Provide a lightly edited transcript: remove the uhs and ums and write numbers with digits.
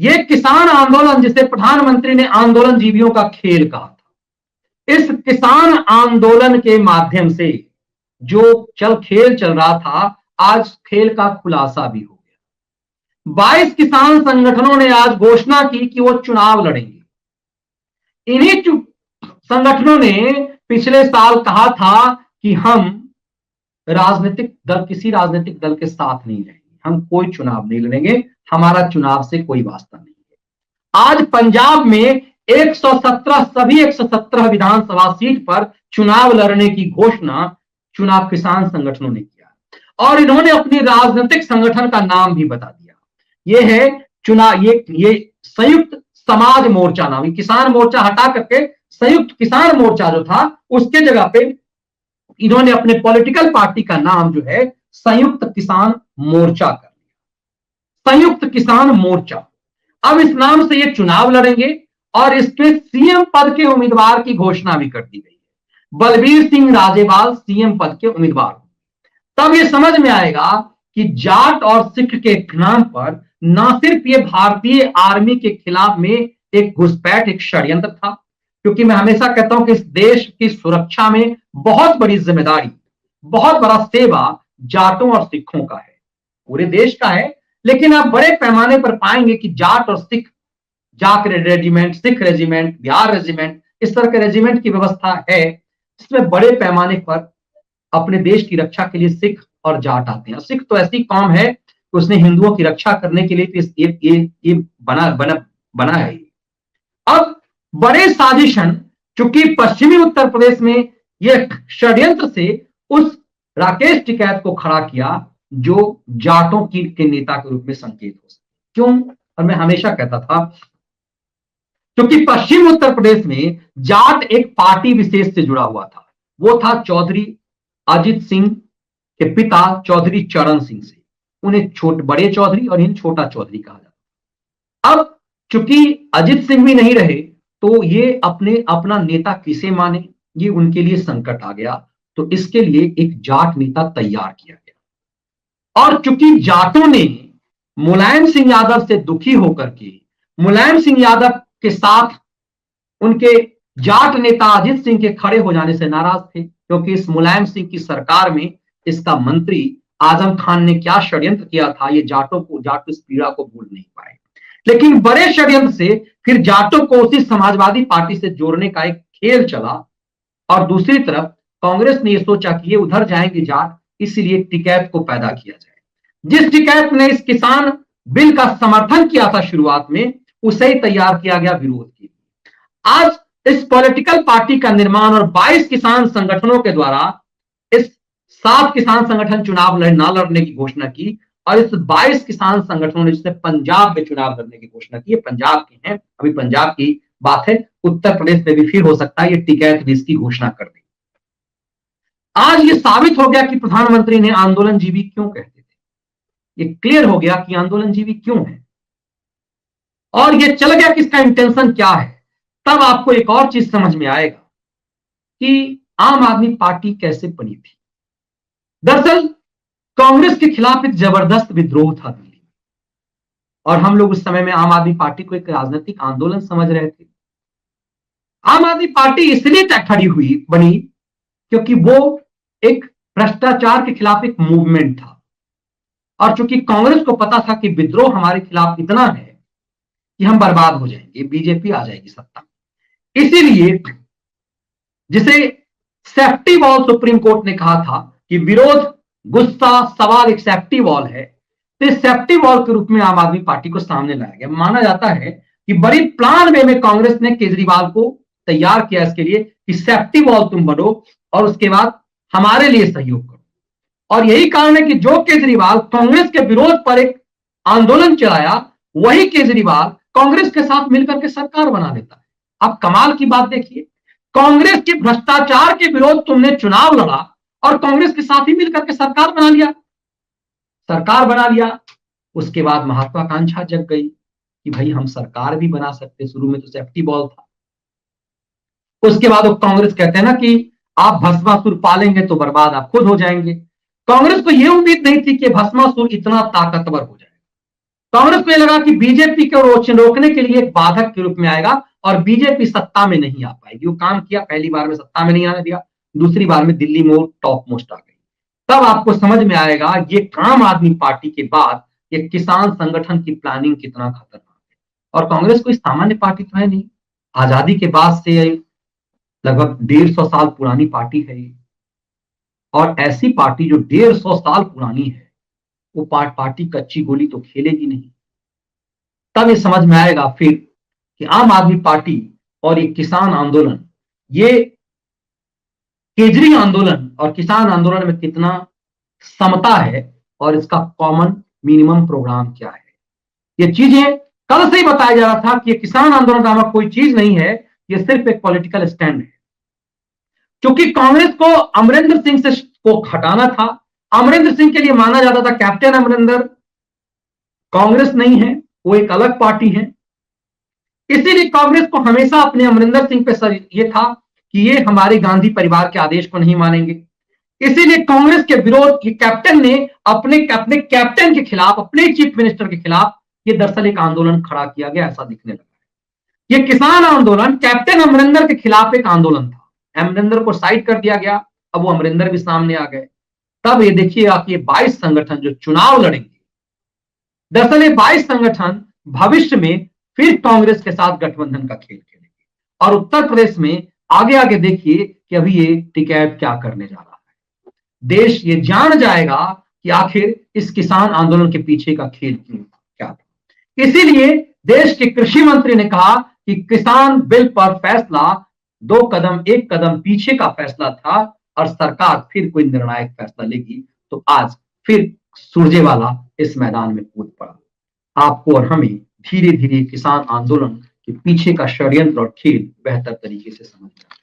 ये किसान आंदोलन जिसे प्रधानमंत्री ने आंदोलन जीवियों का खेल कहा था, इस किसान आंदोलन के माध्यम से जो खेल चल रहा था, आज खेल का खुलासा भी हो गया। 22 किसान संगठनों ने आज घोषणा की कि वो चुनाव लड़ेंगे। इन्हीं संगठनों ने पिछले साल कहा था कि हम किसी राजनीतिक दल के साथ नहीं रहेंगे, हम कोई चुनाव नहीं लड़ेंगे, हमारा चुनाव से कोई वास्ता नहीं है। आज पंजाब में 117 सभी 117 विधानसभा सीट पर चुनाव लड़ने की घोषणा चुनाव किसान संगठनों ने किया और इन्होंने अपनी राजनीतिक संगठन का नाम भी बता दिया। ये है ये संयुक्त समाज मोर्चा नाम, किसान मोर्चा हटा करके संयुक्त किसान मोर्चा जो था उसके जगह पे इन्होंने अपने पॉलिटिकल पार्टी का नाम जो है संयुक्त किसान मोर्चा कर दिया, संयुक्त किसान मोर्चा। अब इस नाम से ये चुनाव लड़ेंगे और इसके सीएम पद के उम्मीदवार की घोषणा भी कर दी गई है। बलबीर सिंह राजेवाल सीएम पद के उम्मीदवार। तब ये समझ में आएगा कि जाट और सिख के नाम पर न सिर्फ ये भारतीय आर्मी के खिलाफ में एक घुसपैठ, एक षड्यंत्र था, क्योंकि मैं हमेशा कहता हूं कि इस देश की सुरक्षा में बहुत बड़ी जिम्मेदारी, बहुत बड़ा सेवा जाटों और सिखों का है, पूरे देश का है। लेकिन आप बड़े पैमाने पर पाएंगे कि जाट और Sikh, Jat regiment, Sikh regiment, Bihar regiment, इस तरह के रेजिमेंट की व्यवस्था है जिसमें बड़े पैमाने पर अपने देश की रक्षा के लिए सिख और जाट आते हैं। सिख तो ऐसी कौम है कि उसने हिंदुओं की रक्षा करने के लिए ये बना है। अब बड़े साजिशन, चूंकि पश्चिमी उत्तर प्रदेश में यह षड्यंत्र से उस राकेश टिकैत को खड़ा किया जो जाटों के नेता के रूप में संकेत हो सके। क्यों? और मैं हमेशा कहता था क्योंकि पश्चिम उत्तर प्रदेश में जाट एक पार्टी विशेष से जुड़ा हुआ था, वो था चौधरी अजित सिंह के पिता चौधरी चरण सिंह से। उन्हें बड़े चौधरी और इन्हें छोटा चौधरी कहा जाता। अब चूंकि अजित सिंह भी नहीं रहे तो ये अपना नेता किसे माने, ये उनके लिए संकट आ गया। तो इसके लिए एक जाट नेता तैयार किया गया और चूंकि जाटों ने मुलायम सिंह यादव से दुखी होकर के मुलायम सिंह यादव के साथ उनके जाट नेता अजित सिंह के खड़े हो जाने से नाराज थे, क्योंकि इस मुलायम सिंह की सरकार में इसका मंत्री आजम खान ने क्या षड्यंत्र किया था, ये जाट इस पीड़ा को भूल नहीं पाए। लेकिन बड़े षड्यंत्र से फिर जाटों को उसी समाजवादी पार्टी से जोड़ने का एक खेल चला और दूसरी तरफ कांग्रेस ने यह सोचा कि ये उधर जाएंगे जाट, इसलिए टिकैत को पैदा किया जाए। जिस टिकैत ने इस किसान बिल का समर्थन किया था शुरुआत में, उसे ही तैयार किया गया विरोध के लिए। आज इस पॉलिटिकल पार्टी का निर्माण और 22 किसान संगठनों के द्वारा इस 7 किसान संगठन चुनाव ना लड़ने की घोषणा की और इस 22 किसान संगठनों ने जिसने पंजाब में चुनाव लड़ने की घोषणा की। पंजाब के हैं, अभी पंजाब की बात है, उत्तर प्रदेश में भी फिर हो सकता है ये टिकैत भी इसकी घोषणा कर दी। आज ये साबित हो गया कि प्रधानमंत्री ने आंदोलन जीवी क्यों कहते थे, ये क्लियर हो गया कि आंदोलन जीवी क्यों है और ये चल गया कि इसका इंटेंशन क्या है। तब आपको एक और चीज समझ में आएगा कि आम आदमी पार्टी कैसे बनी थी। दरअसल कांग्रेस के खिलाफ एक जबरदस्त विद्रोह था दिल्ली में और हम लोग उस समय में आम आदमी पार्टी को एक राजनीतिक आंदोलन समझ रहे थे। आम आदमी पार्टी इसलिए खड़ी बनी क्योंकि वो एक भ्रष्टाचार के खिलाफ एक मूवमेंट था और चूंकि कांग्रेस को पता था कि विद्रोह हमारे खिलाफ इतना है कि हम बर्बाद हो जाएंगे, बीजेपी आ जाएगी सत्ता में। इसीलिए जिसे सेफ्टी वॉल सुप्रीम कोर्ट ने कहा था कि विरोध, गुस्सा, सवाल एक सेफ्टी वॉल है, तो इस सेफ्टी वॉल के रूप में आम आदमी पार्टी को सामने लाया गया। माना जाता है कि बड़ी प्लान वे में कांग्रेस ने केजरीवाल को तैयार किया इसके लिए कि सेफ्टी वॉल तुम बनो और उसके बाद हमारे लिए सहयोग करो। और यही कारण है कि जो केजरीवाल कांग्रेस के विरोध पर एक आंदोलन चलाया, वही केजरीवाल कांग्रेस के साथ मिलकर के सरकार बना देता है। अब कमाल की बात देखिए, कांग्रेस के भ्रष्टाचार के विरोध तुमने चुनाव लड़ा और कांग्रेस के साथ ही मिलकर के सरकार बना लिया। उसके बाद महत्वाकांक्षा जग गई कि भाई हम सरकार भी बना सकते, शुरू में तो सेफ्टी बॉल था। उसके बाद वो कांग्रेस कहते हैं ना कि आप भस्मासुर पालेंगे तो बर्बाद आप खुद हो जाएंगे। कांग्रेस को यह उम्मीद नहीं थी कि भस्मासुर इतना ताकतवर हो जाएगा। कांग्रेस को यह लगा कि बीजेपी को रोकने के लिए एक बाधक के रूप में आएगा और बीजेपी सत्ता में नहीं आ पाएगी। वो काम किया, पहली बार में सत्ता में नहीं आने दिया, दूसरी बार में दिल्ली में टॉप मोस्ट आ गई। तब आपको समझ में आएगा ये आम आदमी पार्टी के बाद ये किसान संगठन की प्लानिंग कितना खतरनाक है। और कांग्रेस कोई सामान्य पार्टी तो है नहीं, आजादी के बाद से लगभग 150 साल पुरानी पार्टी है ये। और ऐसी पार्टी जो 150 साल पुरानी है, वो पार्टी कच्ची गोली तो खेलेगी नहीं। तब ये समझ में आएगा फिर कि आम आदमी पार्टी और ये किसान आंदोलन, ये केजरी आंदोलन और किसान आंदोलन में कितना समता है और इसका कॉमन मिनिमम प्रोग्राम क्या है। ये चीजें कल से ही बताया जा रहा था कि ये किसान आंदोलन नामक कोई चीज नहीं है, ये सिर्फ एक पॉलिटिकल स्टैंड है। क्योंकि कांग्रेस को अमरिंदर सिंह से को हटाना था। अमरिंदर सिंह के लिए माना जाता था कैप्टन अमरिंदर कांग्रेस नहीं है, वो एक अलग पार्टी है। इसीलिए कांग्रेस को हमेशा अपने अमरिंदर सिंह पे ये था कि ये हमारे गांधी परिवार के आदेश को नहीं मानेंगे। इसीलिए कांग्रेस के विरोध ये कैप्टन ने अपने कैप्टन के खिलाफ, अपने चीफ मिनिस्टर के खिलाफ ये दरअसल एक आंदोलन खड़ा किया गया, ऐसा दिखने लगा। ये किसान आंदोलन कैप्टन अमरिंदर के खिलाफ एक आंदोलन था। अमरिंदर को साइड कर दिया गया, अब वो अमरिंदर भी सामने आ गए। तब ये देखिएगा कि ये 22 संगठन जो चुनाव लड़ेंगे, दरअसल ये 22 संगठन भविष्य में फिर कांग्रेस के साथ गठबंधन का खेल खेलेंगे। और उत्तर प्रदेश में आगे आगे देखिए कि अभी ये टिकैत क्या करने जा रहा है। देश ये जान जाएगा कि आखिर इस किसान आंदोलन के पीछे का खेल क्या था। इसीलिए देश के कृषि मंत्री ने कहा कि किसान बिल पर फैसला 2 कदम 1 कदम पीछे का फैसला था और सरकार फिर कोई निर्णायक फैसला लेगी। तो आज फिर सुरजेवाला इस मैदान में कूद पड़ा। आपको और हमें धीरे धीरे किसान आंदोलन के पीछे का षड्यंत्र और खेल बेहतर तरीके से समझना